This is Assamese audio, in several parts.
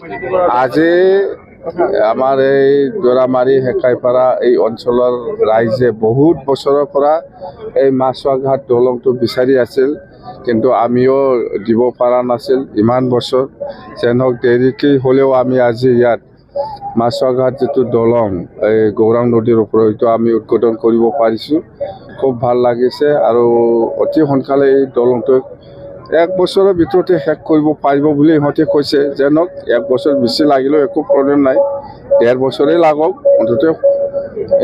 আজি আমাৰ এই দৰামাৰী হেকাইপাৰা এই অঞ্চলৰ ৰাইজে বহুত বছৰৰ পৰা এই মাছুৱা ঘাট দলংটো বিচাৰি আছিল, কিন্তু আমিও দিব পৰা নাছিল ইমান বছৰ। যেন হওক দেৰিকৈ হ'লেও আমি আজি ইয়াত মাছুৱা ঘাট যিটো দলং এই গৌৰাং নদীৰ ওপৰত এইটো আমি উদ্বোধন কৰিব পাৰিছোঁ। খুব ভাল লাগিছে আৰু অতি সোনকালে এই দলংটো 1 বছৰৰ ভিতৰতে শেষ কৰিব পাৰিব বুলি ইহঁতে কৈছে। যেনক 1 বছৰ বেছি লাগিলেও একো প্ৰব্লেম নাই, 1.5 বছৰেই লাগক। মুঠতে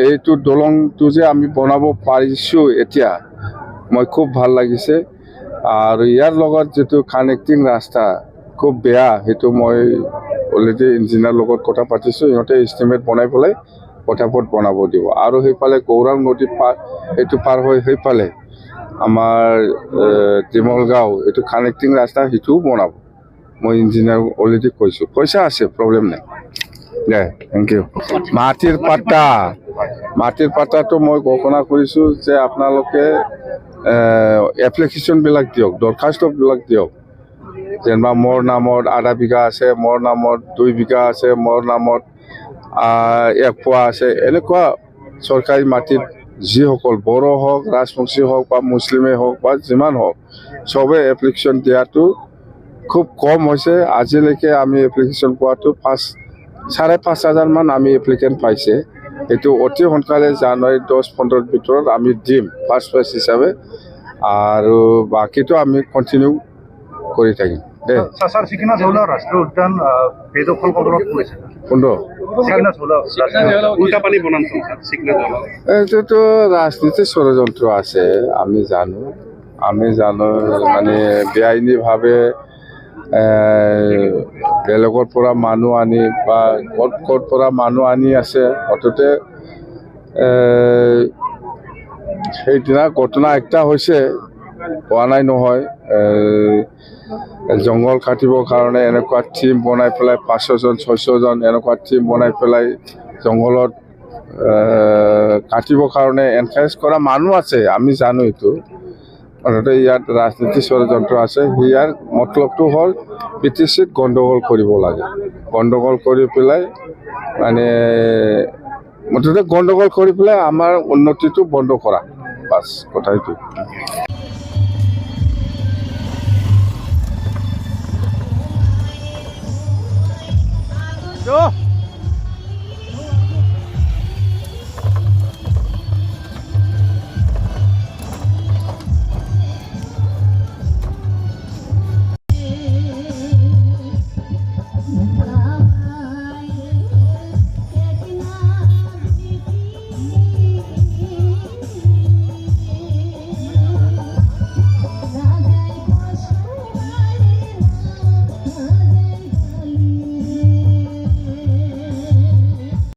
এইটো দলংটো যে আমি বনাব পাৰিছোঁ এতিয়া, মই খুব ভাল লাগিছে। আৰু ইয়াৰ লগত যিটো কানেক্টিং ৰাস্তা খুব বেয়া, সেইটো মই অলৰেডি ইঞ্জিনিয়াৰৰ লগত কথা পাতিছোঁ। ইহঁতে এষ্টিমেট বনাই পেলাই পটাপট বনাব দিব। আৰু সেইফালে গৌৰাং নদী এইটো পাৰ হৈ সেইফালে আমাৰ তিমল গাঁও এইটো কানেক্টিং ৰাস্তা সেইটোও বনাব। মই ইঞ্জিনিয়াৰ অলৰেডি কৈছোঁ, পইচা আছে, প্ৰব্লেম নাই। দে, থেংক ইউ। মাটিৰ পাত্তাটো মই ঘোষণা কৰিছোঁ যে আপোনালোকে এপ্লিকেশ্যনবিলাক দিয়ক, দৰখাস্তবিলাক দিয়ক। যেনিবা মোৰ নামত আধা বিঘা আছে, মোৰ নামত 2 বিঘা আছে, মোৰ নামত 1 পোৱা আছে। এনেকুৱা চৰকাৰী মাটিত যিসকল বড়ো হওক, ৰাজবংশী হওক বা মুছলিমেই হওক বা যিমান হওক, চবে এপ্লিকেশ্যন দিয়াটো খুব কম হৈছে। আজিলৈকে আমি এপ্লিকেশ্যন পোৱাটো 5,500 মান আমি এপ্লিকেণ্ট পাইছে। এইটো অতি সোনকালে জানুৱাৰী 10-15 ভিতৰত আমি দিম ফাৰ্ষ্ট ফেজ হিচাপে, আৰু বাকীটো আমি কণ্টিনিউ কৰি থাকিম। ৰাষ্ট্ৰীয় উদ্যান বেদখল কৰিছে। এইটোতো ৰাজনীতিৰ ষড়যন্ত্ৰ আছে, আমি জানো মানে বেআইনীভাৱে বেলেগৰ পৰা মানুহ আনি বা ক'ৰ পৰা মানুহ আনি আছে। অথতে সেইদিনা ঘটনা একটা হৈছে, হোৱা নাই নহয়। জংঘল কাটিবৰ কাৰণে এনেকুৱা টিম বনাই পেলাই 500জন 600জন এনেকুৱা টিম বনাই পেলাই জংঘলত কাটিবৰ কাৰণে এনকাৰেজ কৰা মানুহ আছে, আমি জানো এইটো। মুঠতে ইয়াত ৰাজনীতি ষড়যন্ত্ৰ আছে। ইয়াৰ মতলবটো হ'ল PTCত গণ্ডগোল কৰিব লাগে, গণ্ডগোল কৰি পেলাই মানে মুঠতে গণ্ডগোল কৰি পেলাই আমাৰ উন্নতিটো বন্ধ কৰা, বাছ কথা এইটো।